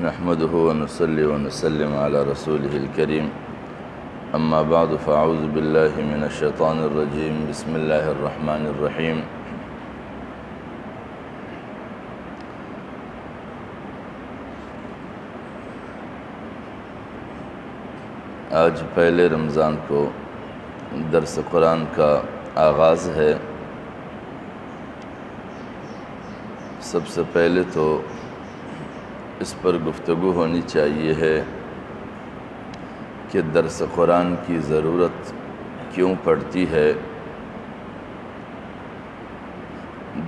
نحمده ونصلي ونسلم على رسوله الكريم اما بعد فاعوذ بالله من الشيطان الرجيم بسم الله الرحمن الرحيم آج پہلے رمضان کو درس قرآن کا آغاز ہے۔ سب سے پہلے تو اس پر گفتگو ہونی چاہیے ہے کہ درس قرآن کی ضرورت کیوں پڑتی ہے۔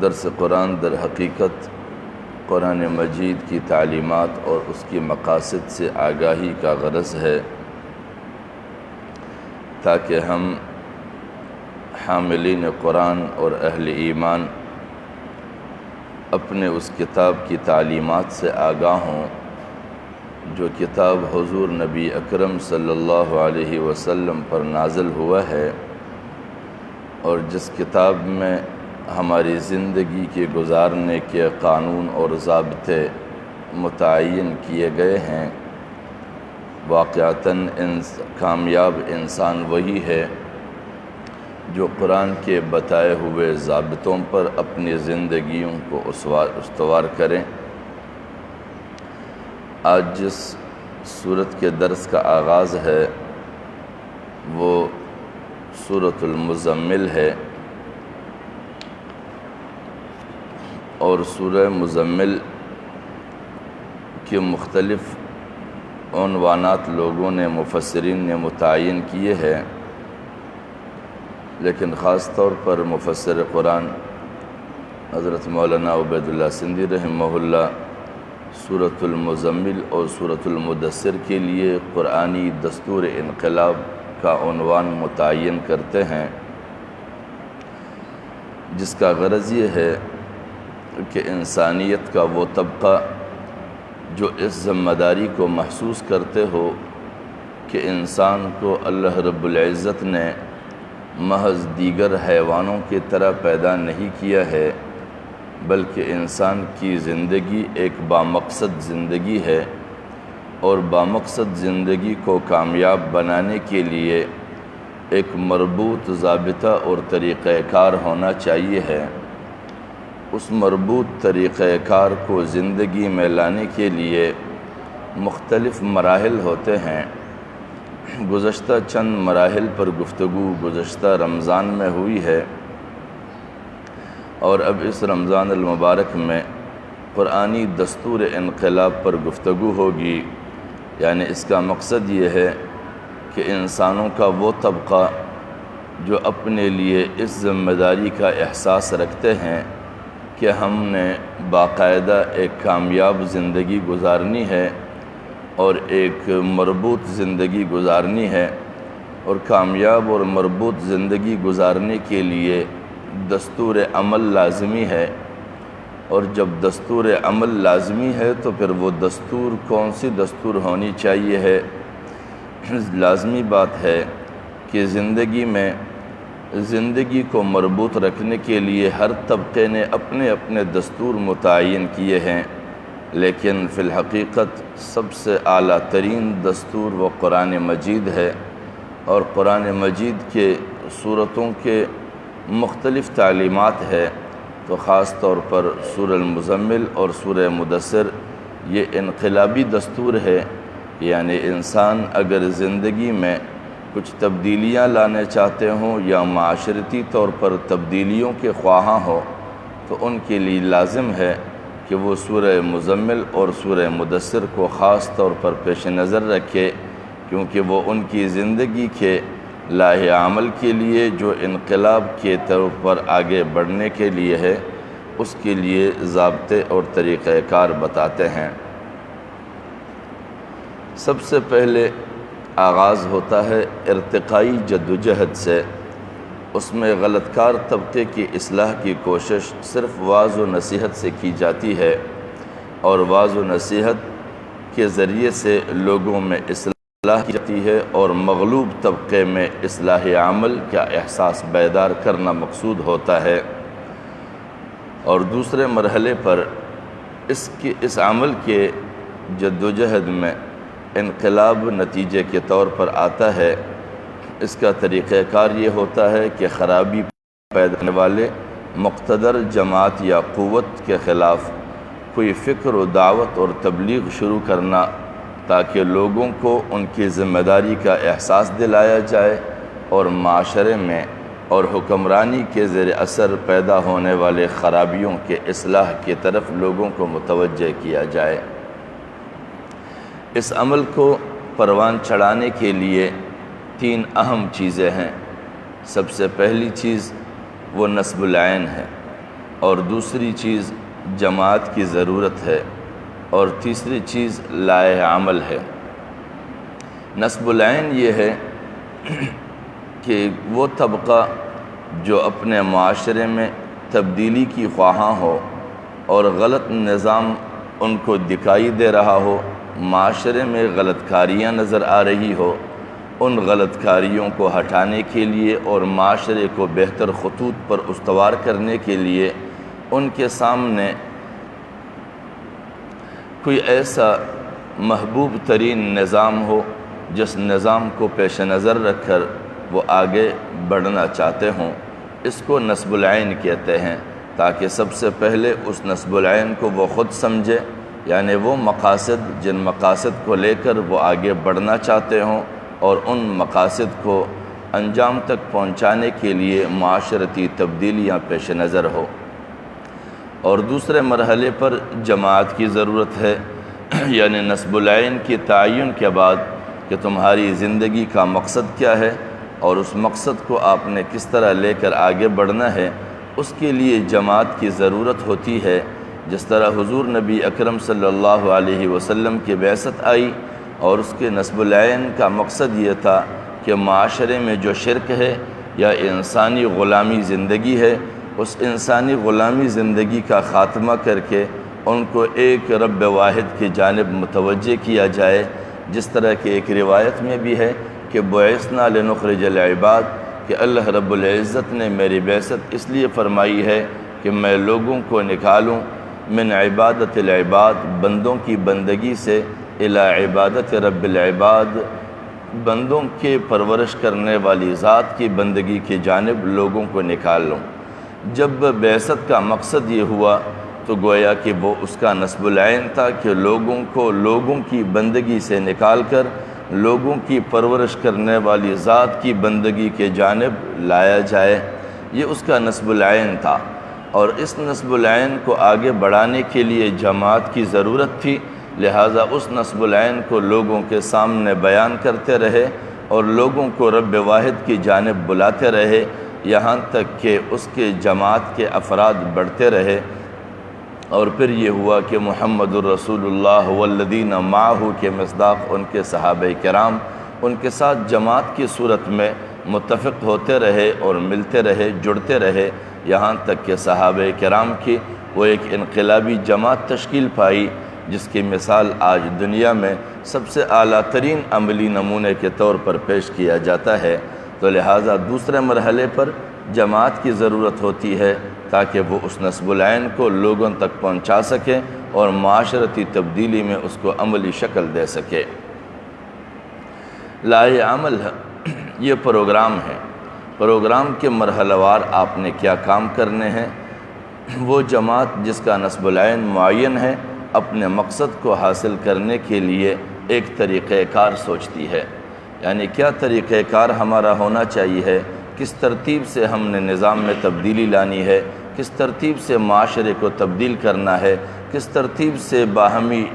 درس قرآن در حقیقت قرآن مجید کی تعلیمات اور اس کی مقاصد سے آگاہی کا غرض ہے، تاکہ ہم حاملین قرآن اور اہل ایمان اپنے اس کتاب کی تعلیمات سے آگاہ ہوں جو کتاب حضور نبی اکرم صلی اللہ علیہ وسلم پر نازل ہوا ہے، اور جس کتاب میں ہماری زندگی کے گزارنے کے قانون اور ضابطے متعین کیے گئے ہیں۔ واقعتاً کامیاب انسان وہی ہے جو قرآن کے بتائے ہوئے ضابطوں پر اپنی زندگیوں کو استوار کریں۔ آج جس سورت کے درس کا آغاز ہے وہ سورۃ المزمل ہے، اور سورہ مزمل کے مختلف عنوانات لوگوں نے مفسرین نے متعین کیے ہیں، لیکن خاص طور پر مفسر قرآن حضرت مولانا عبید اللہ سندھی رحمہ اللہ سورۃ المزمل اور سورۃ المدثر کے لیے قرآنی دستور انقلاب کا عنوان متعین کرتے ہیں، جس کا غرض یہ ہے کہ انسانیت کا وہ طبقہ جو اس ذمہ داری کو محسوس کرتے ہو کہ انسان کو اللہ رب العزت نے محض دیگر حیوانوں کی طرح پیدا نہیں کیا ہے، بلکہ انسان کی زندگی ایک بامقصد زندگی ہے، اور بامقصد زندگی کو کامیاب بنانے کے لیے ایک مربوط ضابطہ اور طریقہ کار ہونا چاہیے ہے۔ اس مربوط طریقہ کار کو زندگی میں لانے کے لیے مختلف مراحل ہوتے ہیں۔ گزشتہ چند مراحل پر گفتگو گزشتہ رمضان میں ہوئی ہے، اور اب اس رمضان المبارک میں قرآنی دستور انقلاب پر گفتگو ہوگی۔ یعنی اس کا مقصد یہ ہے کہ انسانوں کا وہ طبقہ جو اپنے لیے اس ذمہ داری کا احساس رکھتے ہیں کہ ہم نے باقاعدہ ایک کامیاب زندگی گزارنی ہے اور ایک مربوط زندگی گزارنی ہے، اور کامیاب اور مربوط زندگی گزارنے کے لیے دستور عمل لازمی ہے، اور جب دستور عمل لازمی ہے تو پھر وہ دستور کون سی دستور ہونی چاہیے ہے؟ لازمی بات ہے کہ زندگی کو مربوط رکھنے کے لیے ہر طبقے نے اپنے اپنے دستور متعین کیے ہیں، لیکن فی الحقیقت سب سے اعلیٰ ترین دستور وہ قرآن مجید ہے، اور قرآن مجید کے سورتوں کے مختلف تعلیمات ہے۔ تو خاص طور پر سورہ المزمل اور سورہ مدثر یہ انقلابی دستور ہے، یعنی انسان اگر زندگی میں کچھ تبدیلیاں لانے چاہتے ہوں یا معاشرتی طور پر تبدیلیوں کے خواہاں ہوں تو ان کے لیے لازم ہے کہ وہ سورہ مزمل اور سورہ مدثر کو خاص طور پر پیش نظر رکھے، کیونکہ وہ ان کی زندگی کے لاہ عمل کے لیے جو انقلاب کے طور پر آگے بڑھنے کے لیے ہے اس کے لیے ضابطے اور طریقہ کار بتاتے ہیں۔ سب سے پہلے آغاز ہوتا ہے ارتقائی جدوجہد سے۔ اس میں غلط کار طبقے کی اصلاح کی کوشش صرف وعظ و نصیحت سے کی جاتی ہے، اور وعظ و نصیحت کے ذریعے سے لوگوں میں اصلاح کی جاتی ہے، اور مغلوب طبقے میں اصلاح عمل کا احساس بیدار کرنا مقصود ہوتا ہے۔ اور دوسرے مرحلے پر اس عمل کے جد و جہد میں انقلاب نتیجے کے طور پر آتا ہے، اس کا طریقہ کار یہ ہوتا ہے کہ خرابی پیدا کرنے والے مقتدر جماعت یا قوت کے خلاف کوئی فکر و دعوت اور تبلیغ شروع کرنا، تاکہ لوگوں کو ان کی ذمہ داری کا احساس دلایا جائے اور معاشرے میں اور حکمرانی کے زیر اثر پیدا ہونے والے خرابیوں کے اصلاح کی طرف لوگوں کو متوجہ کیا جائے۔ اس عمل کو پروان چڑھانے کے لیے 3 اہم چیزیں ہیں۔ سب سے پہلی چیز وہ نصب العین ہے، اور دوسری چیز جماعت کی ضرورت ہے، اور تیسری چیز لائحہ عمل ہے۔ نصب العین یہ ہے کہ وہ طبقہ جو اپنے معاشرے میں تبدیلی کی خواہاں ہو اور غلط نظام ان کو دکھائی دے رہا ہو، معاشرے میں غلط کاریاں نظر آ رہی ہو، ان غلط کاریوں کو ہٹانے کے لیے اور معاشرے کو بہتر خطوط پر استوار کرنے کے لیے ان کے سامنے کوئی ایسا محبوب ترین نظام ہو جس نظام کو پیش نظر رکھ کر وہ آگے بڑھنا چاہتے ہوں، اس کو نصب العین کہتے ہیں، تاکہ سب سے پہلے اس نصب العین کو وہ خود سمجھے، یعنی وہ مقاصد جن مقاصد کو لے کر وہ آگے بڑھنا چاہتے ہوں اور ان مقاصد کو انجام تک پہنچانے کے لیے معاشرتی تبدیلیاں پیش نظر ہو۔ اور دوسرے مرحلے پر جماعت کی ضرورت ہے، یعنی نصب العین کی تعین کے بعد کہ تمہاری زندگی کا مقصد کیا ہے اور اس مقصد کو آپ نے کس طرح لے کر آگے بڑھنا ہے، اس کے لیے جماعت کی ضرورت ہوتی ہے۔ جس طرح حضور نبی اکرم صلی اللہ علیہ وسلم کی بعثت آئی اور اس کے نصب العین کا مقصد یہ تھا کہ معاشرے میں جو شرک ہے یا انسانی غلامی زندگی ہے، اس انسانی غلامی زندگی کا خاتمہ کر کے ان کو ایک رب واحد کی جانب متوجہ کیا جائے، جس طرح کہ ایک روایت میں بھی ہے کہ بعثنا لنخرج العباد، کہ اللہ رب العزت نے میری بعثت اس لیے فرمائی ہے کہ میں لوگوں کو نکالوں من عبادت العباد، بندوں کی بندگی سے، الی عبادت رب العباد، بندوں کے پرورش کرنے والی ذات کی بندگی کی جانب لوگوں کو نکال لوں۔ جب بعثت کا مقصد یہ ہوا تو گویا کہ وہ اس کا نصب العین تھا کہ لوگوں کو لوگوں کی بندگی سے نکال کر لوگوں کی پرورش کرنے والی ذات کی بندگی کے جانب لایا جائے، یہ اس کا نصب العین تھا۔ اور اس نصب العین کو آگے بڑھانے کے لیے جماعت کی ضرورت تھی، لہٰذا اس نصب العین کو لوگوں کے سامنے بیان کرتے رہے اور لوگوں کو رب واحد کی جانب بلاتے رہے، یہاں تک کہ اس کے جماعت کے افراد بڑھتے رہے۔ اور پھر یہ ہوا کہ محمد الرسول اللہ والذین معہ کے مصداق ان کے صحابہ کرام ان کے ساتھ جماعت کی صورت میں متفق ہوتے رہے اور ملتے رہے، جڑتے رہے، یہاں تک کہ صحابہ کرام کی وہ ایک انقلابی جماعت تشکیل پائی، جس کی مثال آج دنیا میں سب سے اعلیٰ ترین عملی نمونے کے طور پر پیش کیا جاتا ہے۔ تو لہٰذا دوسرے مرحلے پر جماعت کی ضرورت ہوتی ہے تاکہ وہ اس نصب العین کو لوگوں تک پہنچا سکے اور معاشرتی تبدیلی میں اس کو عملی شکل دے سکے۔ لائحہ عمل یہ پروگرام ہے، پروگرام کے مرحلہ وار آپ نے کیا کام کرنے ہیں۔ وہ جماعت جس کا نصب العین معین ہے اپنے مقصد کو حاصل کرنے کے لیے ایک طریقہ کار سوچتی ہے، یعنی کیا طریقہ کار ہمارا ہونا چاہیے، کس ترتیب سے ہم نے نظام میں تبدیلی لانی ہے، کس ترتیب سے معاشرے کو تبدیل کرنا ہے، کس ترتیب سے باہمی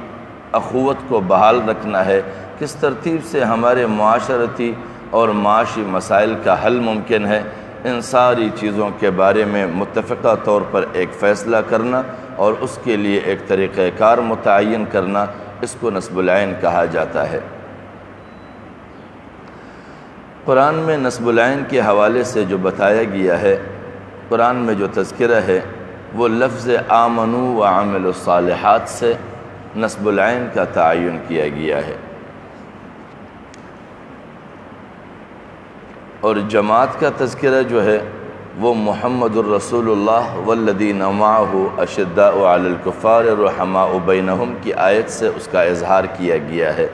اخوت کو بحال رکھنا ہے، کس ترتیب سے ہمارے معاشرتی اور معاشی مسائل کا حل ممکن ہے، ان ساری چیزوں کے بارے میں متفقہ طور پر ایک فیصلہ کرنا اور اس کے لیے ایک طریقہ کار متعین کرنا، اس کو نصب العین کہا جاتا ہے۔ قرآن میں نصب العین کے حوالے سے جو بتایا گیا ہے، قرآن میں جو تذکرہ ہے وہ لفظ آمنوا وعملوا الصالحات سے نصب العین کا تعین کیا گیا ہے۔ اور جماعت کا تذکرہ جو ہے وہ محمد الرسول اللہ والذین معہ اشداء علی الکفار رحماء بینہم کی آیت سے اس کا اظہار کیا گیا ہے،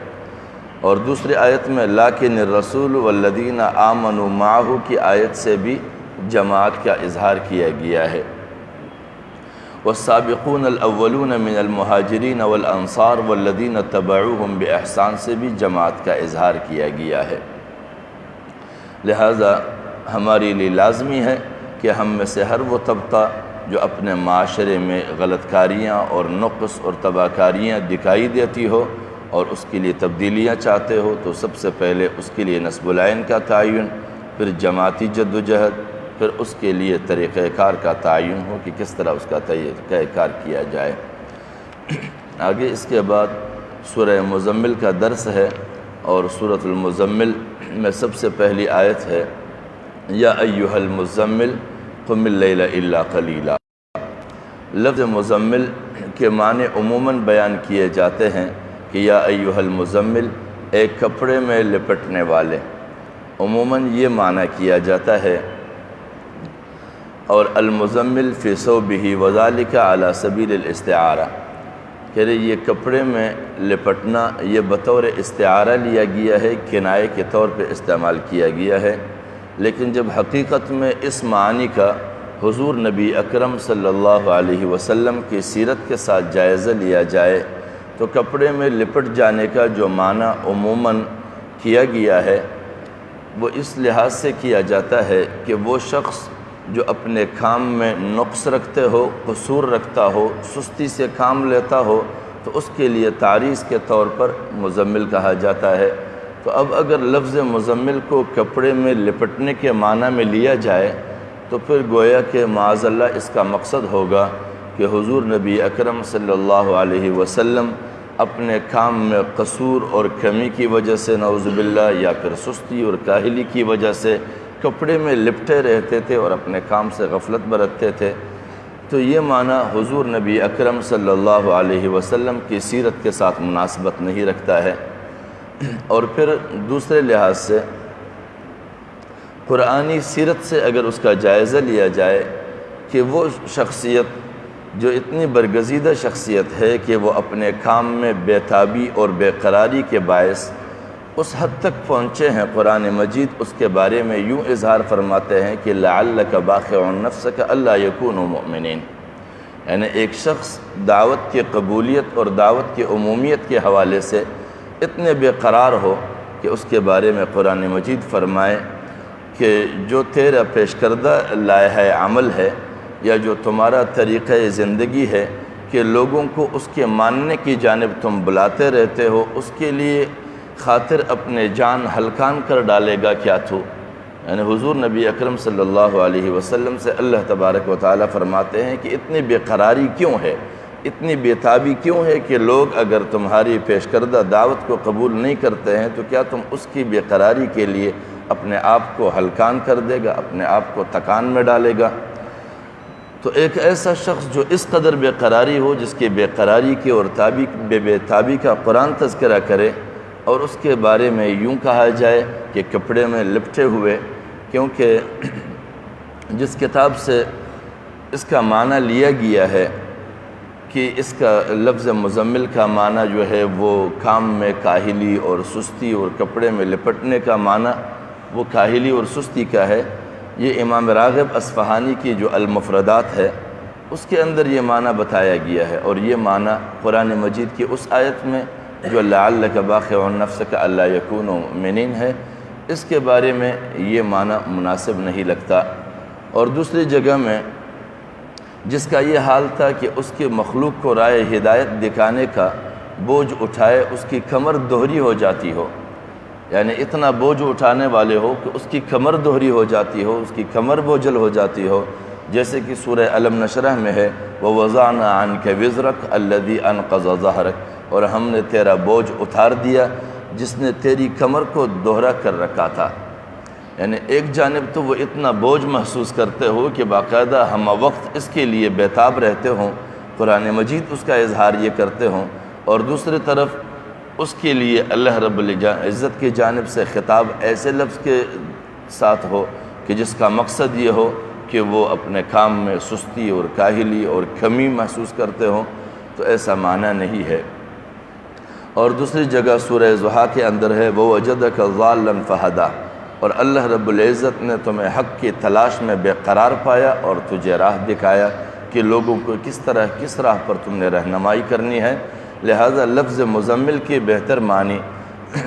اور دوسری آیت میں لیکن الرسول والذین آمنوا معہ کی آیت سے بھی جماعت کا اظہار کیا گیا ہے۔ والسابقون الاولون من المہاجرین والانصار والذین تبعوہم باحسان سے بھی جماعت کا اظہار کیا گیا ہے۔ لہذا ہمارے لیے لازمی ہے کہ ہم میں سے ہر وہ طبقہ جو اپنے معاشرے میں غلط کاریاں اور نقص اور تباہ کاریاں دکھائی دیتی ہو اور اس کے لیے تبدیلیاں چاہتے ہو، تو سب سے پہلے اس کے لیے نصب العین کا تعین، پھر جماعتی جد و جہد، پھر اس کے لیے طریقہ کار کا تعین ہو کہ کس طرح اس کا طریقہ کار کیا جائے۔ آگے اس کے بعد سورہ مزمل کا درس ہے، اور سورۃ المزمل میں سب سے پہلی آیت ہے یا ایھا المزمل قم اللیل الا قلیلا۔ لفظ مزمل کے معنی عموماً بیان کیے جاتے ہیں کہ یا ایھا المزمل، ایک کپڑے میں لپٹنے والے، عموماً یہ معنی کیا جاتا ہے، اور المزمل فی ثوبہ وذالک علی سبیل الاستعارہ، کہ یہ کپڑے میں لپٹنا یہ بطور استعارہ لیا گیا ہے، کنایے کے طور پہ استعمال کیا گیا ہے، لیکن جب حقیقت میں اس معنی کا حضور نبی اکرم صلی اللہ علیہ وسلم کی سیرت کے ساتھ جائزہ لیا جائے تو کپڑے میں لپٹ جانے کا جو معنی عموماً کیا گیا ہے وہ اس لحاظ سے کیا جاتا ہے کہ وہ شخص جو اپنے کام میں نقص رکھتے ہو، قصور رکھتا ہو، سستی سے کام لیتا ہو، تو اس کے لیے تعریض کے طور پر مزمل کہا جاتا ہے۔ تو اب اگر لفظ مزمل کو کپڑے میں لپٹنے کے معنی میں لیا جائے تو پھر گویا کہ معاذ اللہ اس کا مقصد ہوگا کہ حضور نبی اکرم صلی اللہ علیہ وسلم اپنے کام میں قصور اور کمی کی وجہ سے نعوذ باللہ، یا پھر سستی اور کاہلی کی وجہ سے کپڑے میں لپٹے رہتے تھے اور اپنے کام سے غفلت برتتے تھے، تو یہ معنی حضور نبی اکرم صلی اللہ علیہ وسلم کی سیرت کے ساتھ مناسبت نہیں رکھتا ہے۔ اور پھر دوسرے لحاظ سے قرآنی سیرت سے اگر اس کا جائزہ لیا جائے کہ وہ شخصیت جو اتنی برگزیدہ شخصیت ہے کہ وہ اپنے کام میں بے تابی اور بے قراری کے باعث اس حد تک پہنچے ہیں، قرآن مجید اس کے بارے میں یوں اظہار فرماتے ہیں کہ لعلک باخع نفسک الا یکونوا مؤمنین، یعنی ایک شخص دعوت کی قبولیت اور دعوت کی عمومیت کے حوالے سے اتنے بے قرار ہو کہ اس کے بارے میں قرآن مجید فرمائے کہ جو تیرا پیش کردہ لائحہ عمل ہے یا جو تمہارا طریقہ زندگی ہے کہ لوگوں کو اس کے ماننے کی جانب تم بلاتے رہتے ہو، اس کے لیے خاطر اپنے جان ہلکان کر ڈالے گا کیا تو؟ یعنی حضور نبی اکرم صلی اللہ علیہ وسلم سے اللہ تبارک و تعالیٰ فرماتے ہیں کہ اتنی بے قراری کیوں ہے، اتنی بے تابی کیوں ہے کہ لوگ اگر تمہاری پیش کردہ دعوت کو قبول نہیں کرتے ہیں تو کیا تم اس کی بے قراری کے لیے اپنے آپ کو ہلکان کر دے گا، اپنے آپ کو تکان میں ڈالے گا؟ تو ایک ایسا شخص جو اس قدر بے قراری ہو، جس کی بے قراری کی اور بے تابی کا قرآن تذکرہ کرے اور اس کے بارے میں یوں کہا جائے کہ کپڑے میں لپٹے ہوئے، کیونکہ جس کتاب سے اس کا معنی لیا گیا ہے کہ اس کا لفظ مزمل کا معنی جو ہے وہ کام میں کاہلی اور سستی، اور کپڑے میں لپٹنے کا معنی وہ کاہلی اور سستی کا ہے، یہ امام راغب اصفہانی کی جو المفردات ہے اس کے اندر یہ معنی بتایا گیا ہے، اور یہ معنی قرآن مجید کی اس آیت میں جو لعلک باخع نفسک الا یکونوا مؤمنین ہے، اس کے بارے میں یہ معنی مناسب نہیں لگتا۔ اور دوسری جگہ میں جس کا یہ حال تھا کہ اس کی مخلوق کو رائے ہدایت دکھانے کا بوجھ اٹھائے اس کی کمر دوہری ہو جاتی ہو، یعنی اتنا بوجھ اٹھانے والے ہو کہ اس کی کمر دوہری ہو جاتی ہو، اس کی کمر بوجھل ہو جاتی ہو، جیسے کہ سورہ الم نشرح میں ہے وَوَضَعْنَا عَنْكَ وِزْرَكَ الَّذِي أَنْقَضَ ظَهْرَكَ، اور ہم نے تیرا بوجھ اتار دیا جس نے تیری کمر کو دوہرا کر رکھا تھا۔ یعنی ایک جانب تو وہ اتنا بوجھ محسوس کرتے ہو کہ باقاعدہ ہم وقت اس کے لیے بیتاب رہتے ہوں، قرآن مجید اس کا اظہار یہ کرتے ہوں، اور دوسری طرف اس کے لیے اللہ رب العزت کی جانب سے خطاب ایسے لفظ کے ساتھ ہو کہ جس کا مقصد یہ ہو کہ وہ اپنے کام میں سستی اور کاہلی اور کمی محسوس کرتے ہوں، تو ایسا معنی نہیں ہے۔ اور دوسری جگہ سورہ ضحیٰ کے اندر ہے وَوَجَدَكَ ضَالًّا فَهَدَىٰ، اور اللہ رب العزت نے تمہیں حق کی تلاش میں بے قرار پایا اور تجھے راہ دکھایا کہ لوگوں کو کس راہ پر تم نے رہنمائی کرنی ہے۔ لہذا لفظ مزمل کی بہتر معنی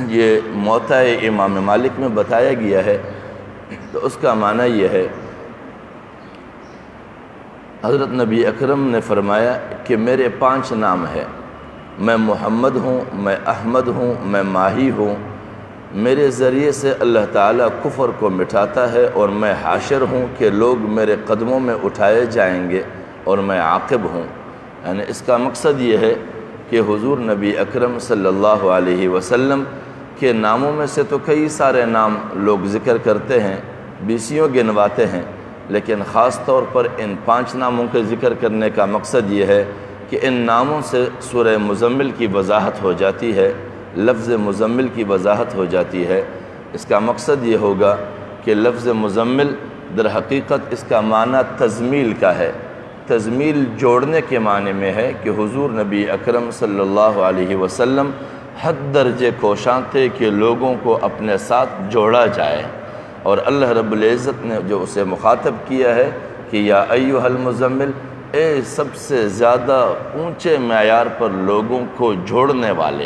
یہ موطا امام مالک میں بتایا گیا ہے، تو اس کا معنی یہ ہے، حضرت نبی اکرم نے فرمایا کہ میرے 5 نام ہیں، میں محمد ہوں، میں احمد ہوں، میں ماہی ہوں، میرے ذریعے سے اللہ تعالیٰ کفر کو مٹاتا ہے، اور میں حاشر ہوں کہ لوگ میرے قدموں میں اٹھائے جائیں گے، اور میں عاقب ہوں۔ یعنی اس کا مقصد یہ ہے کہ حضور نبی اکرم صلی اللہ علیہ وسلم کے ناموں میں سے تو کئی سارے نام لوگ ذکر کرتے ہیں، 20 گنواتے ہیں، لیکن خاص طور پر ان 5 ناموں کے ذکر کرنے کا مقصد یہ ہے کہ ان ناموں سے سورہ مزمل کی وضاحت ہو جاتی ہے، لفظ مزمل کی وضاحت ہو جاتی ہے۔ اس کا مقصد یہ ہوگا کہ لفظ مزمل در حقیقت اس کا معنی تزمیل کا ہے، تزمیل جوڑنے کے معنی میں ہے کہ حضور نبی اکرم صلی اللہ علیہ وسلم حد درجے کوشاں تھے کہ لوگوں کو اپنے ساتھ جوڑا جائے، اور اللہ رب العزت نے جو اسے مخاطب کیا ہے کہ یا ایھا المزمل، اے سب سے زیادہ اونچے معیار پر لوگوں کو جوڑنے والے،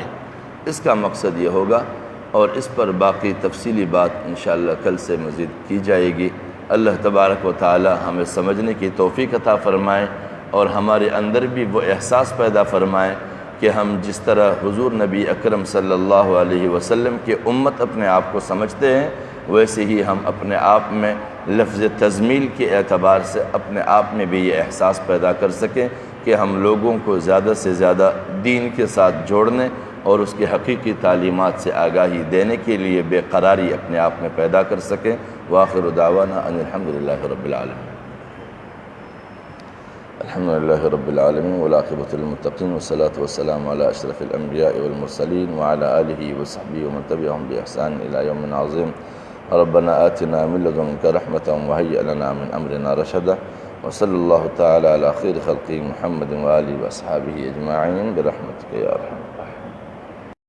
اس کا مقصد یہ ہوگا، اور اس پر باقی تفصیلی بات انشاءاللہ کل سے مزید کی جائے گی۔ اللہ تبارک و تعالی ہمیں سمجھنے کی توفیق عطا فرمائے، اور ہمارے اندر بھی وہ احساس پیدا فرمائے کہ ہم جس طرح حضور نبی اکرم صلی اللہ علیہ وسلم کی امت اپنے آپ کو سمجھتے ہیں، ویسے ہی ہم اپنے آپ میں لفظ تزمیل کے اعتبار سے اپنے آپ میں بھی یہ احساس پیدا کر سکیں کہ ہم لوگوں کو زیادہ سے زیادہ دین کے ساتھ جوڑنے اور اس کی حقیقی تعلیمات سے آگاہی دینے کے لیے بے قراری اپنے آپ میں پیدا کر سکیں۔ وآخر دعوانا ان الحمدللہ رب العالمین۔ الحمدللہ رب العالمین والعاقبۃ للمتقین والصلاة والسلام علی اشرف الانبیاء والمرسلین وعلی آلہ وصحبہ ومن تبعہم بإحسان الی یوم عظیم۔ ربنا آتنا من لدنک رحمۃ وہیئ لنا من امرنا رشدا، وصلی اللہ تعالی علی خیر خلقہ محمد وآلہ واصحابہ اجمعین برحمتک یا ارحم۔